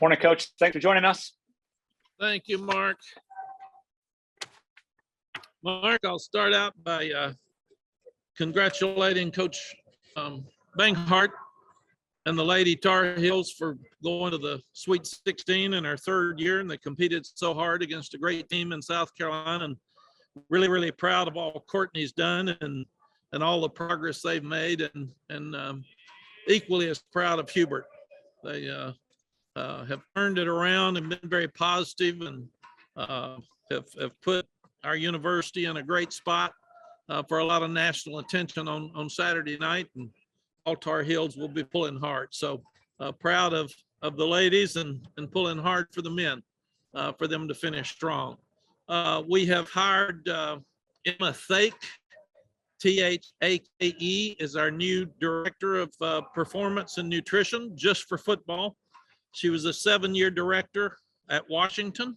Morning, Coach. Thanks for joining us. Thank you, Mark. Mark, I'll start out by congratulating Coach Banghart and the Lady Tar Heels for going to the Sweet 16 in our third year, and they competed so hard against a great team in South Carolina. And really, really proud of all Courtney's done and all the progress they've made, and equally as proud of Hubert. They have turned it around and been very positive, and have put our university in a great spot for a lot of national attention on Saturday night, and all Tar Heels will be pulling hard. So proud of the ladies and pulling hard for the men for them to finish strong. We have hired Emma Thake, Thake, is our new director of performance and nutrition just for football. She was a 7-year director at Washington.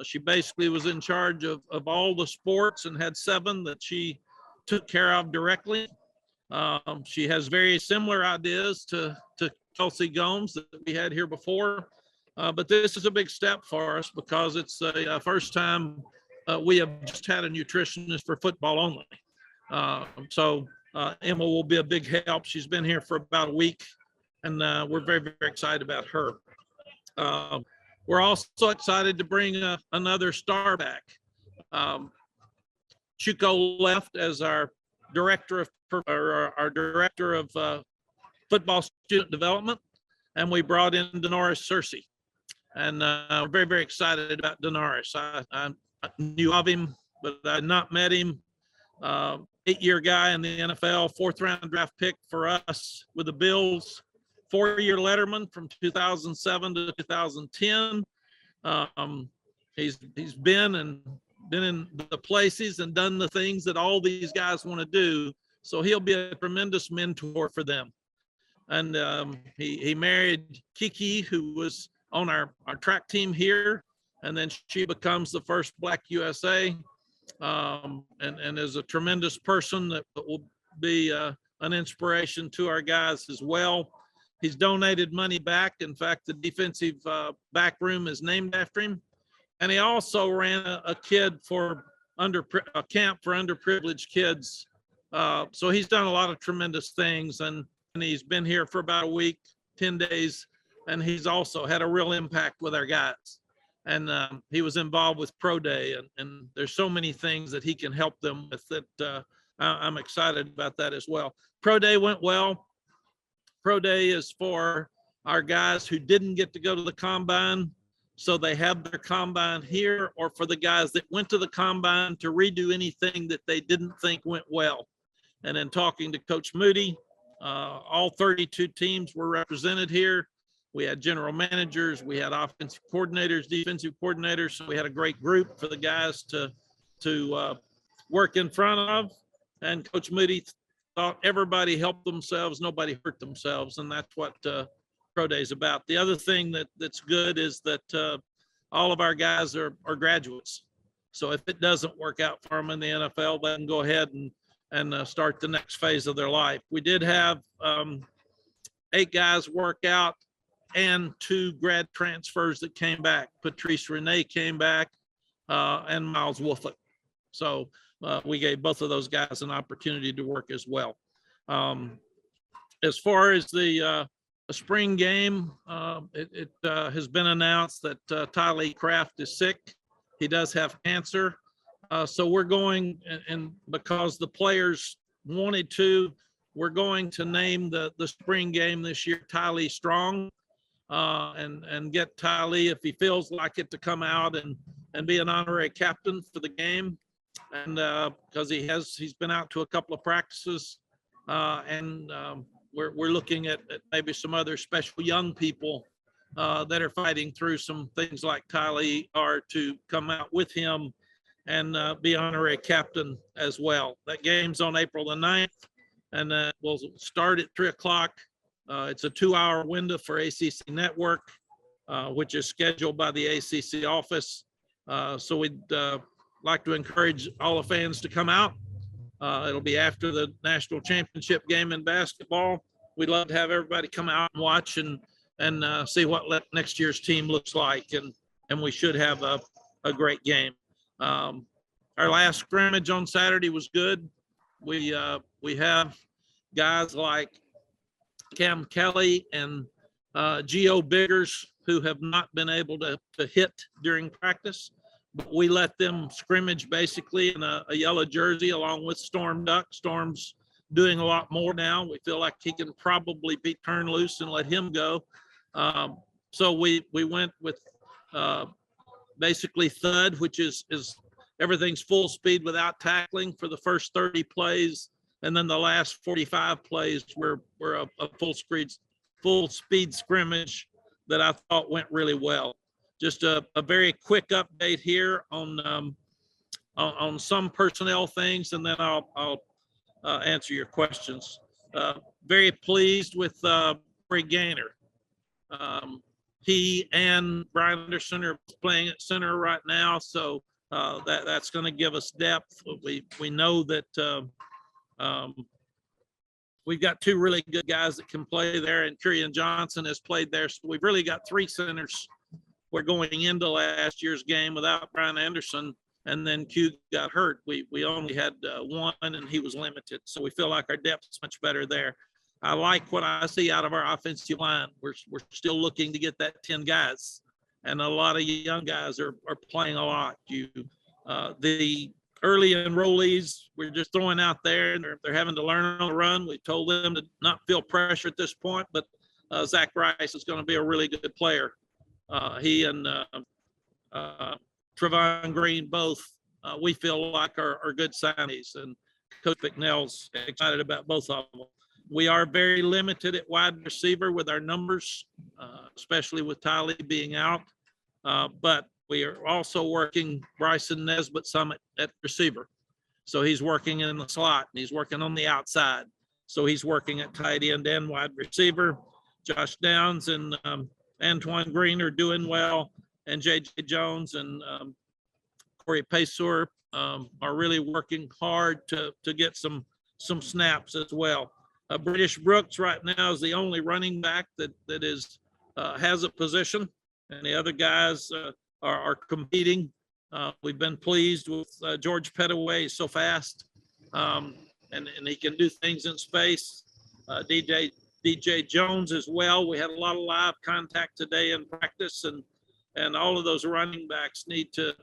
She basically was in charge of all the sports and had 7 that she took care of directly. She has very similar ideas to Kelsey Gomes that we had here before. But this is a big step for us because it's the first time we have just had a nutritionist for football only. So Emma will be a big help. She's been here for about a week, and we're very, very excited about her. We're also excited to bring another star back. Chuko left as our director of football student development, and we brought in Denoris Searcy. And we're very, very excited about Denoris. I knew of him, but I had not met him. 8-year guy in the NFL, 4th-round draft pick for us with the Bills. 4-year letterman from 2007 to 2010. He's been in the places and done the things that all these guys want to do. So he'll be a tremendous mentor for them. And he married Kiki, who was on our track team here, and then she becomes the first Black USA, and is a tremendous person that will be an inspiration to our guys as well. He's donated money back. In fact, the defensive back room is named after him. And he also ran a camp for underprivileged kids. So he's done a lot of tremendous things, and he's been here for about a week, 10 days, and he's also had a real impact with our guys. And he was involved with Pro Day, and there's so many things that he can help them with that I'm excited about that as well. Pro Day went well. Pro Day is for our guys who didn't get to go to the combine, so they have their combine here, or for the guys that went to the combine to redo anything that they didn't think went well. And then talking to Coach Moody, all 32 teams were represented here. We had general managers, we had offensive coordinators, defensive coordinators. So we had a great group for the guys to work in front of. And Coach Moody thought everybody helped themselves, nobody hurt themselves, and that's what Pro Day is about. The other thing that's good is that all of our guys are graduates. So if it doesn't work out for them in the NFL, they can go ahead and start the next phase of their life. We did have 8 guys work out and 2 grad transfers that came back. Patrice Renee came back and Miles Wolfett. So we gave both of those guys an opportunity to work as well. As far as the spring game, it has been announced that Tylee Kraft is sick. He does have cancer. So we're going, and because the players wanted to, we're going to name the spring game this year Tylee Strong, and get Tylee, if he feels like it, to come out and be an honorary captain for the game. And because he's been out to a couple of practices, and we're looking at maybe some other special young people that are fighting through some things like Tylee are to come out with him and be honorary captain as well. That game's on April the 9th, and we'll start at 3 o'clock. It's a 2-hour window for ACC Network, which is scheduled by the ACC office. So we'd like to encourage all the fans to come out. It'll be after the national championship game in basketball. We'd love to have everybody come out and watch and see what next year's team looks like. And we should have a great game. Our last scrimmage on Saturday was good. We have guys like Cam Kelly and Geo Biggers who have not been able to hit during practice, but we let them scrimmage basically in a yellow jersey along with Storm Duck. Storm's doing a lot more now. We feel like he can probably be turned loose and let him go. So we went with basically thud, which is everything's full speed without tackling for the first 30 plays. And then the last 45 plays were a full speed scrimmage that I thought went really well. Just a very quick update here on some personnel things, and then I'll answer your questions. Very pleased with Corey Gaynor. He and Brian Anderson are playing at center right now, so that's going to give us depth. We know that we've got two really good guys that can play there, and Kurian Johnson has played there. So we've really got three centers. We're going into last year's game without Brian Anderson, and then Q got hurt. We only had one, and he was limited. So we feel like our depth is much better there. I like what I see out of our offensive line. We're still looking to get that 10 guys, and a lot of young guys are playing a lot. The early enrollees, we're just throwing out there, and they're having to learn on the run. We told them to not feel pressure at this point, but Zach Rice is going to be a really good player. He and Trevon Green both, we feel like are good signees, and Coach McNeil's excited about both of them. We are very limited at wide receiver with our numbers, especially with Tylee being out, but we are also working Bryson Nesbitt some at receiver. So he's working in the slot, and he's working on the outside. So he's working at tight end and wide receiver. Josh Downs and Antoine Green are doing well, and J.J. Jones and Corey Paysor are really working hard to get some snaps as well. British Brooks right now is the only running back that has a position, and the other guys are competing. We've been pleased with George Pettaway. He's so fast, and he can do things in space. DJ Jones as well. We had a lot of live contact today in practice, and all of those running backs need to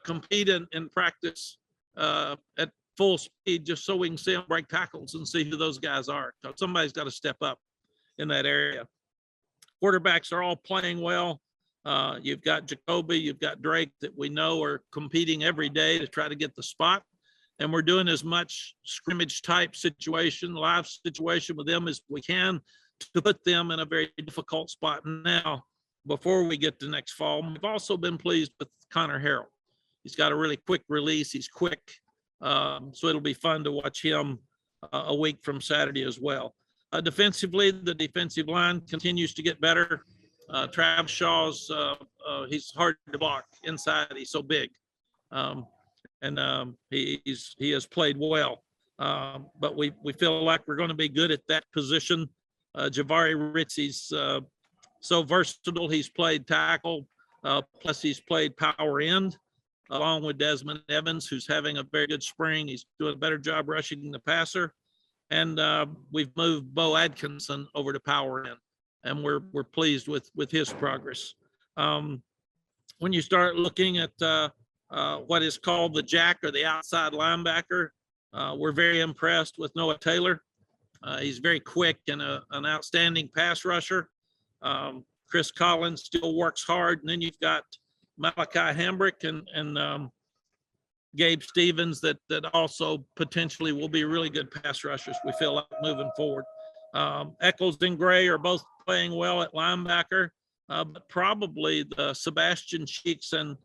compete in practice at full speed, just so we can see them break tackles and see who those guys are. So somebody's got to step up in that area. Quarterbacks are all playing well. You've got Jacoby, you've got Drake that we know are competing every day to try to get the spot. And we're doing as much scrimmage type situation, live situation with them as we can to put them in a very difficult spot now before we get to next fall. We've also been pleased with Connor Harrell. He's got a really quick release. He's quick. So it'll be fun to watch him a week from Saturday as well. Defensively, the defensive line continues to get better. Travis Shaw's, he's hard to block inside. He's so big. He has played well. But we feel like we're going to be good at that position. Javari Ritzy's so versatile. He's played tackle, plus he's played power end, along with Desmond Evans, who's having a very good spring. He's doing a better job rushing the passer. And we've moved Bo Atkinson over to power end, and we're pleased with his progress. When you start looking at what is called the jack, or the outside linebacker, we're very impressed with Noah Taylor. He's very quick and an outstanding pass rusher. Chris Collins still works hard. And then you've got Malachi Hambrick and Gabe Stevens that also potentially will be really good pass rushers, we feel like, moving forward. Eccles and Gray are both playing well at linebacker, but probably the Sebastian Cheeks and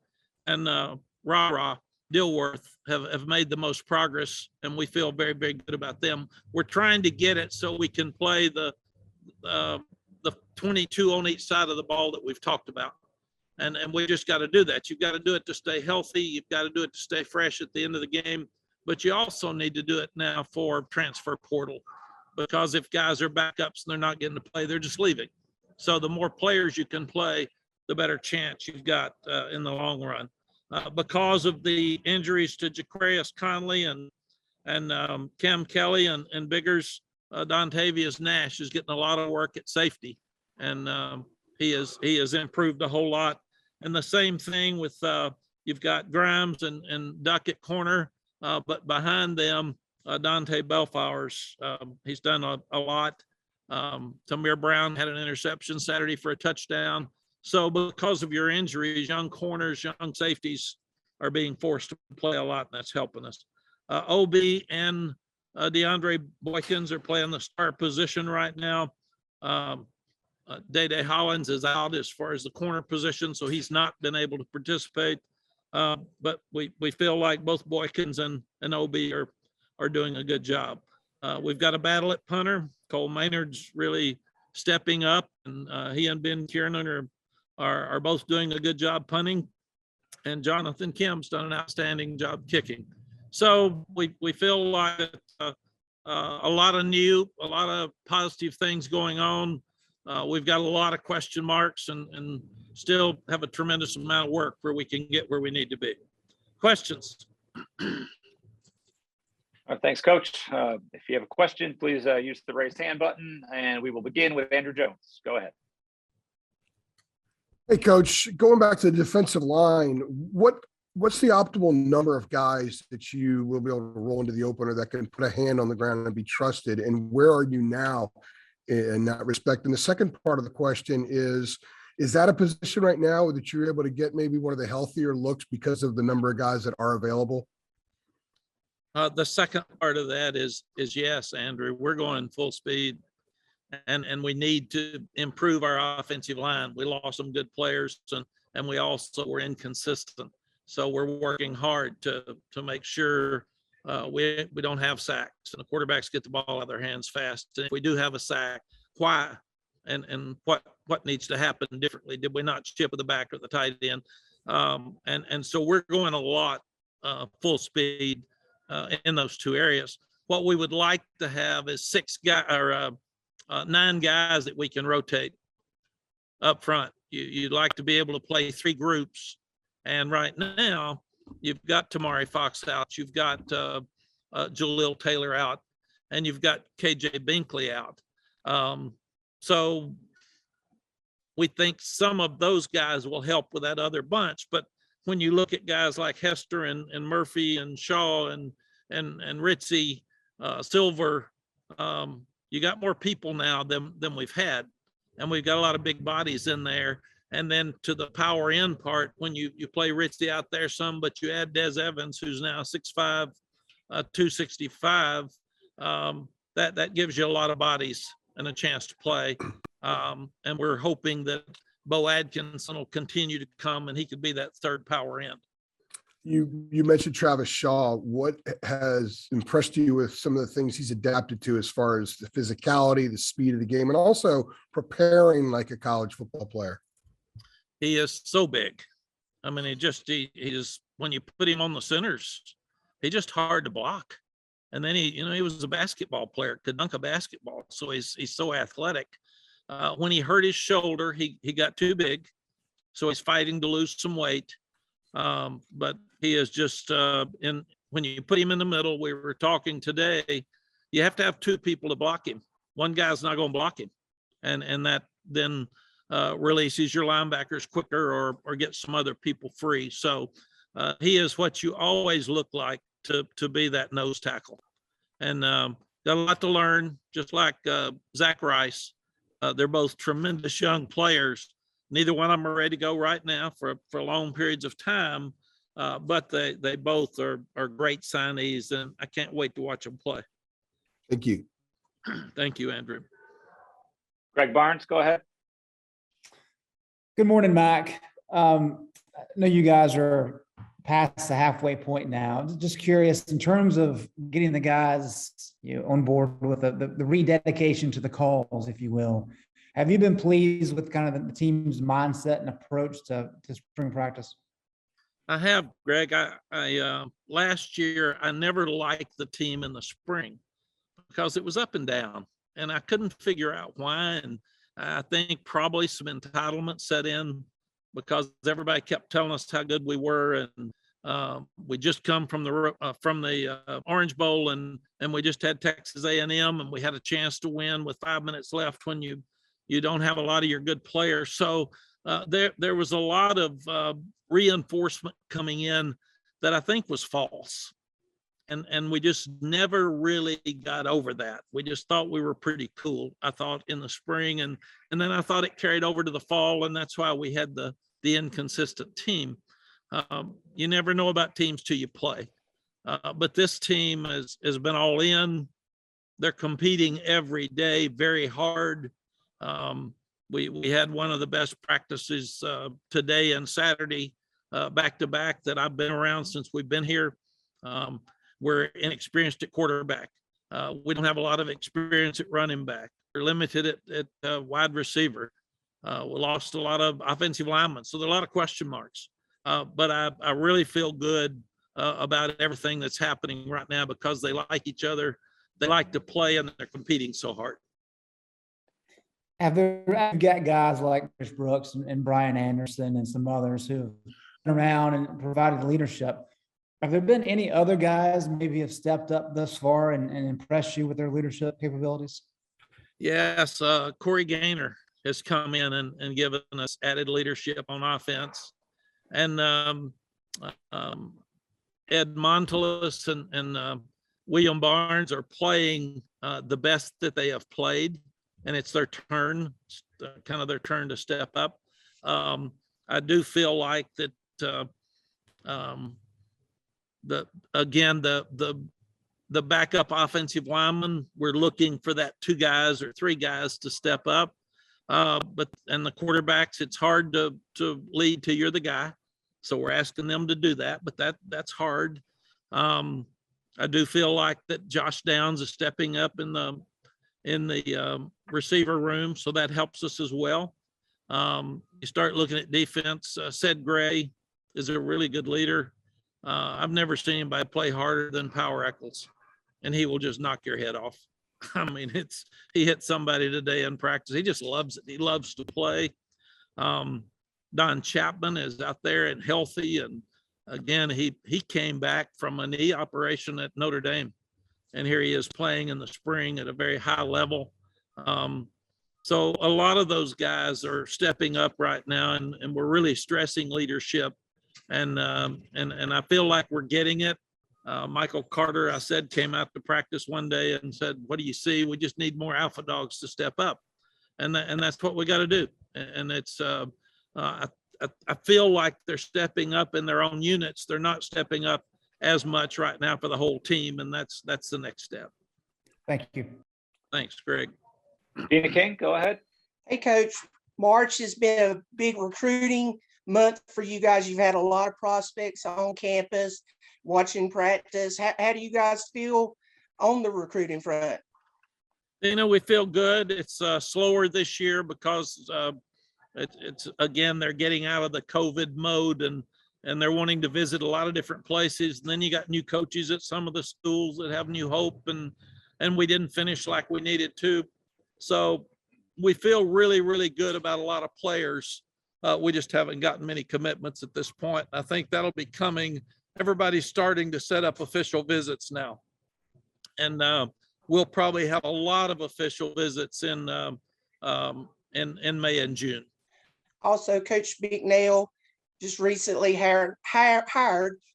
Rara Dilworth have made the most progress, and we feel very, very good about them. We're trying to get it so we can play the 22 on each side of the ball that we've talked about. And we just got to do that. You've got to do it to stay healthy. You've got to do it to stay fresh at the end of the game. But you also need to do it now for transfer portal, because if guys are backups and they're not getting to play, they're just leaving. So the more players you can play, the better chance you've got in the long run. Because of the injuries to Jacarius Conley and Cam Kelly and Biggers, Dontavius Nash is getting a lot of work at safety, and he has improved a whole lot. And the same thing with you've got Grimes and Duck at corner, but behind them, Dante Bellflower's he's done a lot. Tamir Brown had an interception Saturday for a touchdown. So because of your injuries, young corners, young safeties are being forced to play a lot, and that's helping us. OB and DeAndre Boykins are playing the star position right now. Day Hollins is out as far as the corner position, so he's not been able to participate. But we feel like both Boykins and OB are doing a good job. We've got a battle at punter. Cole Maynard's really stepping up, and he and Ben Kiernan are both doing a good job punting, and Jonathan Kim's done an outstanding job kicking. So we feel like a lot of positive things going on. We've got a lot of question marks and still have a tremendous amount of work where we can get where we need to be. Questions? Thanks, Coach. If you have a question, please use the raise hand button, and we will begin with Andrew Jones. Go ahead. Hey, Coach, going back to the defensive line, what's the optimal number of guys that you will be able to roll into the opener that can put a hand on the ground and be trusted? And where are you now in that respect? And the second part of the question is that a position right now that you're able to get maybe one of the healthier looks because of the number of guys that are available? The second part of that is yes, Andrew. We're going full speed, and we need to improve our offensive line. We lost some good players, and we also were inconsistent. So we're working hard to make sure we don't have sacks and the quarterbacks get the ball out of their hands fast. And if we do have a sack, why and what needs to happen differently? Did we not chip at the back or the tight end? And so we're going a lot full speed in those two areas. What we would like to have is 9 guys that we can rotate up front. You'd like to be able to play 3 groups. And right now, you've got Tamari Fox out, you've got Jalil Taylor out, and you've got KJ Binkley out. So we think some of those guys will help with that other bunch. But when you look at guys like Hester and Murphy and Shaw and Ritzy, Silver, you got more people now than we've had. And we've got a lot of big bodies in there. And then to the power end part, when you play Ritzy out there some, but you add Des Evans, who's now 6'5", 265, that gives you a lot of bodies and a chance to play. And we're hoping that Bo Atkinson will continue to come and he could be that third power end. You mentioned Travis Shaw. What has impressed you with some of the things he's adapted to as far as the physicality, the speed of the game, and also preparing like a college football player? He is so big. I mean, he just, when you put him on the centers, he's just hard to block. And then he was a basketball player, could dunk a basketball. So he's so athletic. When he hurt his shoulder, he got too big. So he's fighting to lose some weight. But he is just when you put him in the middle, we were talking today, you have to have 2 people to block him. One guy's not going to block him. And that then releases your linebackers quicker or get some other people free. So he is what you always look like to be that nose tackle. And got a lot to learn, just like Zach Rice. They're both tremendous young players. Neither one of them are ready to go right now for long periods of time, but they both are great signees, and I can't wait to watch them play. Thank you. Thank you, Andrew. Greg Barnes, go ahead. Good morning, Mack. I know you guys are past the halfway point now. Just curious, in terms of getting the guys on board with the rededication to the calls, if you will, have you been pleased with kind of the team's mindset and approach to spring practice? I have, Greg. I last year, I never liked the team in the spring because it was up and down, and I couldn't figure out why. And I think probably some entitlement set in because everybody kept telling us how good we were, and we just come from the Orange Bowl, and we just had Texas A&M, and we had a chance to win with 5 minutes left when you don't have a lot of your good players. So there was a lot of reinforcement coming in that I think was false. And we just never really got over that. We just thought we were pretty cool, I thought, in the spring. And then I thought it carried over to the fall, and that's why we had the inconsistent team. You never know about teams till you play. But this team has been all in. They're competing every day very hard. We had one of the best practices today and Saturday back to back that I've been around since we've been here. We're inexperienced at quarterback. We don't have a lot of experience at running back. We're limited at wide receiver. We lost a lot of offensive linemen. So there are a lot of question marks. But I really feel good about everything that's happening right now because they like each other. They like to play, and they're competing so hard. Have you got guys like Chris Brooks and Brian Anderson and some others who have been around and provided leadership? Have there been any other guys maybe have stepped up thus far and impressed you with their leadership capabilities? Yes, Corey Gaynor has come in and given us added leadership on offense. And Ed Montelis and William Barnes are playing the best that they have played, and it's their turn, kind of their turn to step up. I do feel like that the backup offensive lineman, we're looking for that 2 guys or 3 guys to step up. And the quarterbacks, it's hard to lead till you're the guy. So we're asking them to do that, but that's hard. I do feel like that Josh Downs is stepping up in the receiver room, so that helps us as well. You start looking at defense. Ced Gray is a really good leader. I've never seen anybody play harder than Power Eccles, and he will just knock your head off. I mean, he hit somebody today in practice. He just loves it. He loves to play. Don Chapman is out there and healthy. And again, he came back from a knee operation at Notre Dame, and here he is playing in the spring at a very high level. So a lot of those guys are stepping up right now, and we're really stressing leadership. And I feel like we're getting it. Michael Carter, I said, came out to practice one day and said, "What do you see? We just need more alpha dogs to step up." And that's what we got to do. And it's, I feel like they're stepping up in their own units. They're not stepping up as much right now for the whole team. And that's the next step. Thank you. Thanks, Greg. Dina King, go ahead. Hey, Coach. March has been a big recruiting month for you guys. You've had a lot of prospects on campus watching practice. How do you guys feel on the recruiting front? We feel good. It's slower this year because it's again, they're getting out of the COVID mode and they're wanting to visit a lot of different places. And then you got new coaches at some of the schools that have new hope, and we didn't finish like we needed to. So we feel really, really good about a lot of players. We just haven't gotten many commitments at this point. I think that'll be coming. Everybody's starting to set up official visits now. And we'll probably have a lot of official visits in May and June. Also, Coach McNeil just recently hired.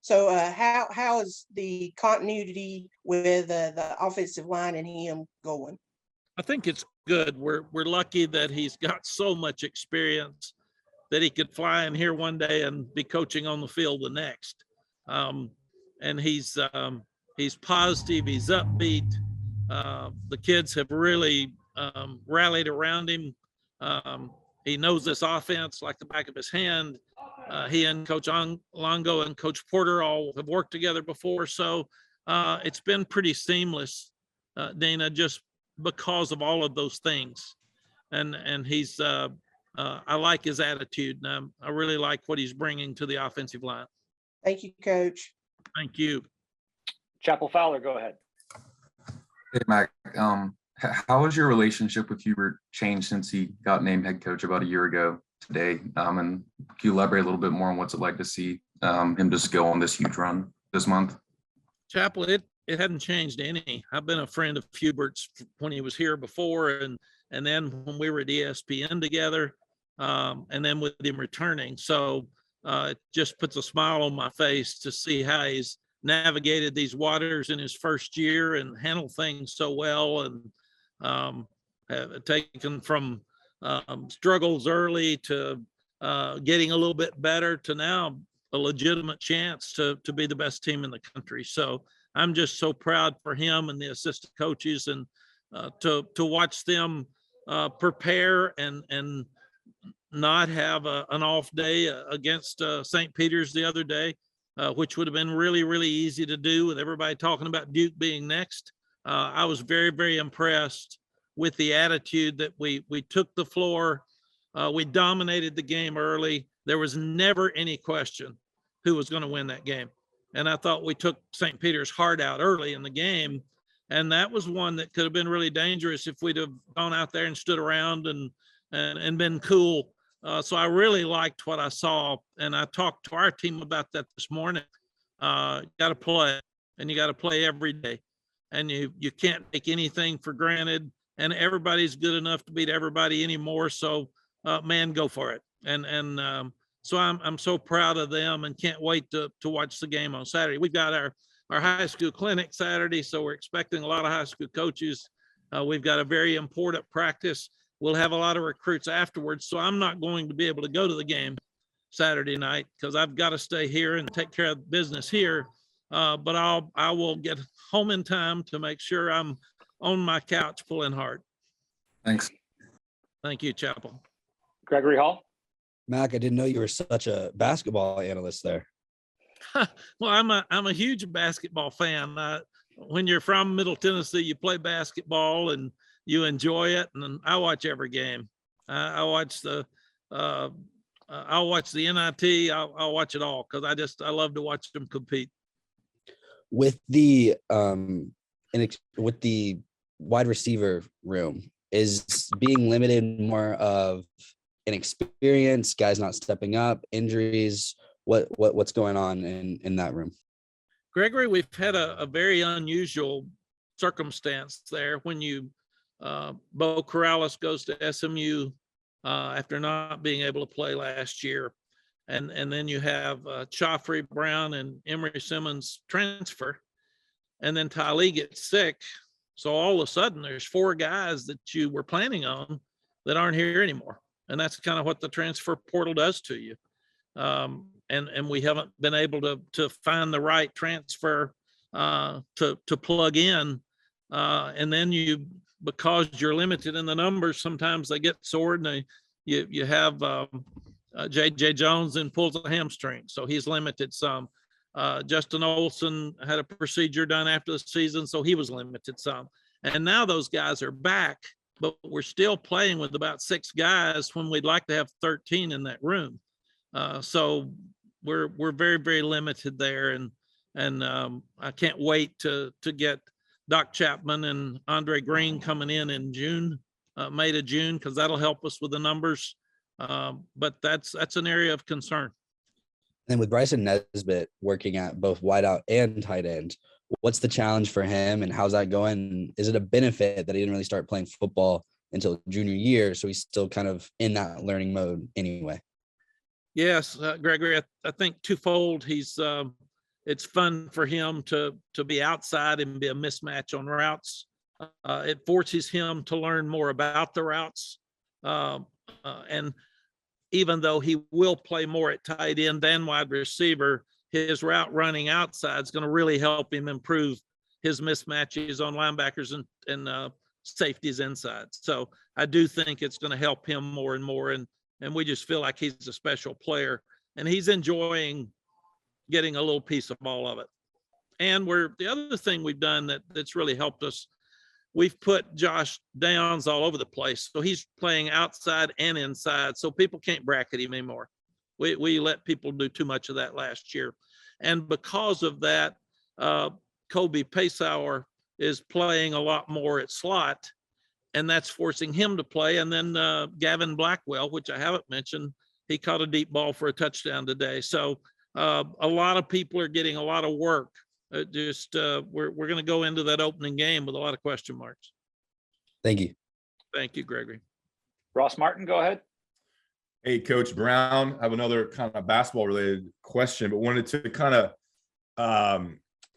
So how is the continuity with the offensive line and him going? I think it's good. We're lucky that he's got so much experience that he could fly in here one day and be coaching on the field the next. And he's positive, he's upbeat. The kids have really rallied around him. He knows this offense like the back of his hand. He and Coach Longo and Coach Porter all have worked together before. So it's been pretty seamless, Dana, just because of all of those things. And he's, I like his attitude, and I really like what he's bringing to the offensive line. Thank you, Coach. Thank you. Chapel Fowler, go ahead. Hey, Mac. How has your relationship with Hubert changed since he got named head coach about a year ago today? And can you elaborate a little bit more on what's it like to see him just go on this huge run this month? Chapel, it hadn't changed any. I've been a friend of Hubert's when he was here before, and then when we were at ESPN together, and then with him returning. So it just puts a smile on my face to see how he's navigated these waters in his first year and handled things so well, and have taken from struggles early to getting a little bit better to now a legitimate chance to be the best team in the country. So I'm just so proud for him and the assistant coaches, and to watch them prepare and not have an off day against St. Peter's the other day, which would have been really, really easy to do with everybody talking about Duke being next. I was very, very impressed with the attitude that we took the floor. We dominated the game early. There was never any question who was going to win that game. And I thought we took St. Peter's heart out early in the game. And that was one that could have been really dangerous if we'd have gone out there and stood around and been cool. So I really liked what I saw. And I talked to our team about that this morning. You got to play, and you got to play every day. And you can't take anything for granted. And everybody's good enough to beat everybody anymore. So man, go for it. And so I'm so proud of them and can't wait to watch the game on Saturday. We've got our high school clinic Saturday, so we're expecting a lot of high school coaches. We've got a very important practice. We'll have a lot of recruits afterwards, so I'm not going to be able to go to the game Saturday night because I've got to stay here and take care of business here. But I will get home in time to make sure I'm on my couch pulling hard. Thanks. Thank you, Chapel. Gregory Hall. Mack, I didn't know you were such a basketball analyst there. Well, I'm a huge basketball fan. When you're from Middle Tennessee, you play basketball and you enjoy it. And I watch every game. I'll watch the NIT. I'll watch it all because I love to watch them compete. With the wide receiver room, is being limited more of an experience, guys not stepping up, injuries? What's going on in that room? Gregory, we've had a very unusual circumstance there when Bo Corrales goes to SMU after not being able to play last year. And then you have Chaffrey, Brown, and Emory Simmons transfer. And then Tylee gets sick. So all of a sudden there's 4 guys that you were planning on that aren't here anymore. And that's kind of what the transfer portal does to you. And we haven't been able to find the right transfer to plug in. And then because you're limited in the numbers, sometimes they get sore, and you have J.J. Jones and pulls a hamstring. So he's limited some. Justin Olson had a procedure done after the season, so he was limited some. And now those guys are back, but we're still playing with about 6 guys when we'd like to have 13 in that room. So we're very, very limited there. And I can't wait to get Doc Chapman and Andre Green coming in June, May to June, because that'll help us with the numbers. But that's an area of concern. And with Bryson Nesbitt working at both wideout and tight end, what's the challenge for him and how's that going? Is it a benefit that he didn't really start playing football until junior year, so he's still kind of in that learning mode anyway? Yes, Gregory, I think twofold. It's fun for him to be outside and be a mismatch on routes. It forces him to learn more about the routes. And even though he will play more at tight end than wide receiver, his route running outside is going to really help him improve his mismatches on linebackers and safeties inside. So I do think it's going to help him more and more. And we just feel like he's a special player, and he's enjoying getting a little piece of all of it. And the other thing we've done that's really helped us, we've put Josh Downs all over the place. So he's playing outside and inside. So people can't bracket him anymore. We let people do too much of that last year. And because of that, Kobe Paysauer is playing a lot more at slot. and that's forcing him to play. And then Gavin Blackwell, which I haven't mentioned, he caught a deep ball for a touchdown today. So a lot of people are getting a lot of work. We're going to go into that opening game with a lot of question marks. Thank you. Thank you, Gregory. Ross Martin, go ahead. Hey, Coach Brown, I have another kind of basketball related question, but wanted to kind of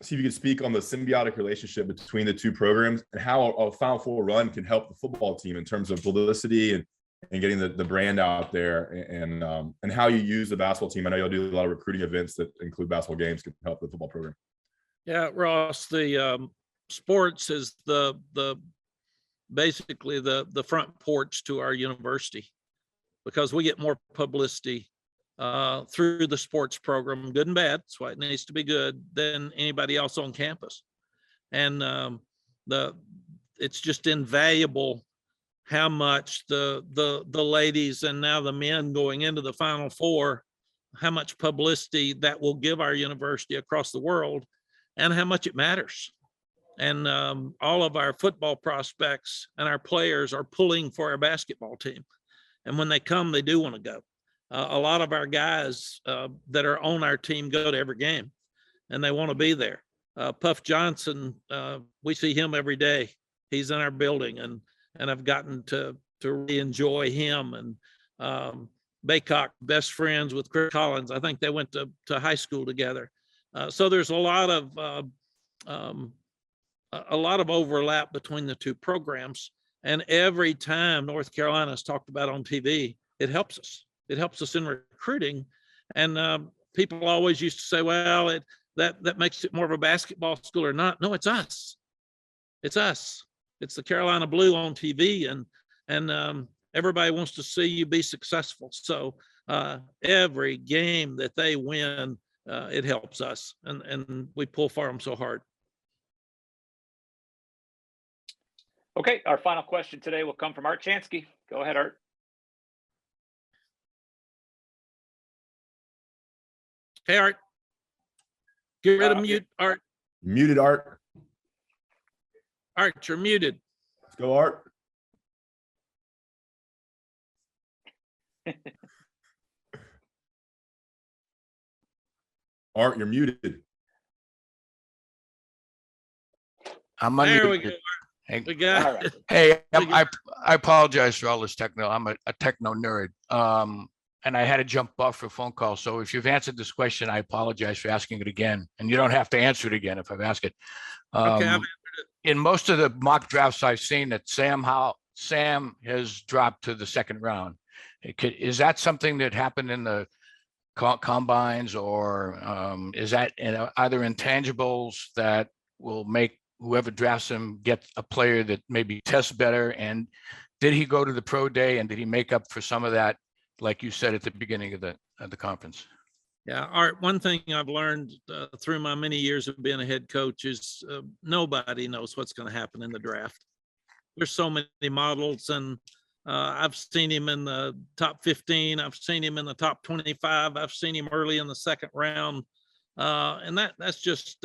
see if you could speak on the symbiotic relationship between the two programs and how a Final Four run can help the football team in terms of publicity and getting the brand out there, and how you use the basketball team. I know you'll do a lot of recruiting events that include basketball games can help the football program. Yeah, Ross, the sports is basically the front porch to our university, because we get more publicity through the sports program, good and bad. That's why it needs to be good, than anybody else on campus. And it's just invaluable how much the ladies and now the men going into the Final Four, how much publicity that will give our university across the world, and how much it matters. And all of our football prospects and our players are pulling for our basketball team. And when they come, they do want to go. A lot of our guys that are on our team go to every game, and they want to be there. Puff Johnson, we see him every day. He's in our building, and I've gotten to really enjoy him. And Baycock, best friends with Chris Collins. I think they went to high school together. So there's a lot of overlap between the two programs. And every time North Carolina is talked about on TV, it helps us. It helps us in recruiting. And people always used to say, well, that makes it more of a basketball school or not. No, it's us. It's us. It's the Carolina Blue on TV, and everybody wants to see you be successful. So every game that they win, it helps us, and we pull for them so hard. Okay, our final question today will come from Art Chansky. Go ahead, Art. Hey, Art. Get rid of mute, Art. Muted, Art. Art, you're muted. Let's go, Art. Art, you're muted. I'm There we go. unmuted. Hey, We got All right. it. hey, I apologize for all this techno. I'm a techno nerd. And I had to jump off for a phone call. So if you've answered this question, I apologize for asking it again. And you don't have to answer it again if I've asked it. Okay, I've In most of the mock drafts I've seen, that Sam has dropped to the second round. Is that something that happened in the combines, or is that either intangibles that will make whoever drafts him get a player that maybe tests better? And did he go to the pro day, and did he make up for some of that, like you said at the beginning of the conference? Yeah, Art, one thing I've learned through my many years of being a head coach is nobody knows what's going to happen in the draft. There's so many models, and I've seen him in the top 15. I've seen him in the top 25. I've seen him early in the second round. And that's just,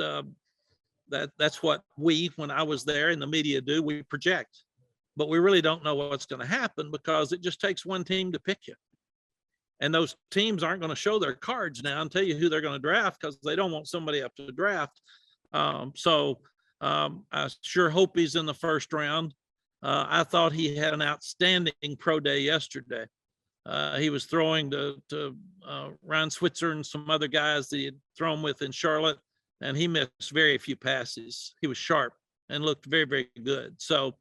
that's what when I was there in the media do, we project. But we really don't know what's going to happen, because it just takes one team to pick you. And those teams aren't going to show their cards now and tell you who they're going to draft, because they don't want somebody up to draft. I sure hope he's in the first round. I thought he had an outstanding pro day yesterday. He was throwing to Ryan Switzer and some other guys that he had thrown with in Charlotte, and he missed very few passes. He was sharp and looked very, very good. So,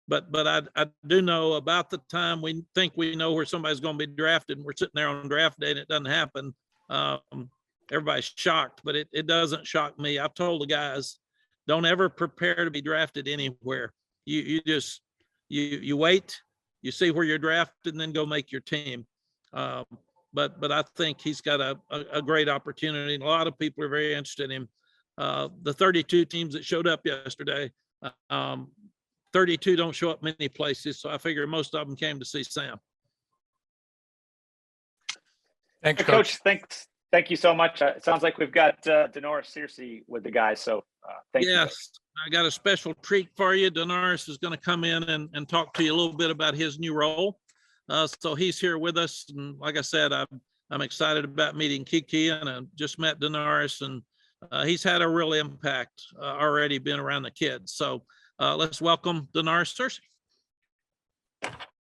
but I do know about the time we think we know where somebody's going to be drafted, and we're sitting there on draft day and it doesn't happen. Everybody's shocked, but it doesn't shock me. I've told the guys, don't ever prepare to be drafted anywhere. You just wait, you see where you're drafted, and then go make your team. But I think he's got a great opportunity, and a lot of people are very interested in him. The 32 teams that showed up yesterday, 32 don't show up many places, so I figure most of them came to see Sam. Thanks, Coach. Thank you so much. It sounds like we've got Denora Searcy with the guys. So thank you. Yes, I got a special treat for you. Danaris is going to come in and talk to you a little bit about his new role. So he's here with us. And like I said, I'm excited about meeting Kiki, and I just met Danaris, and he's had a real impact already being around the kids. So let's welcome Danaris Searcy.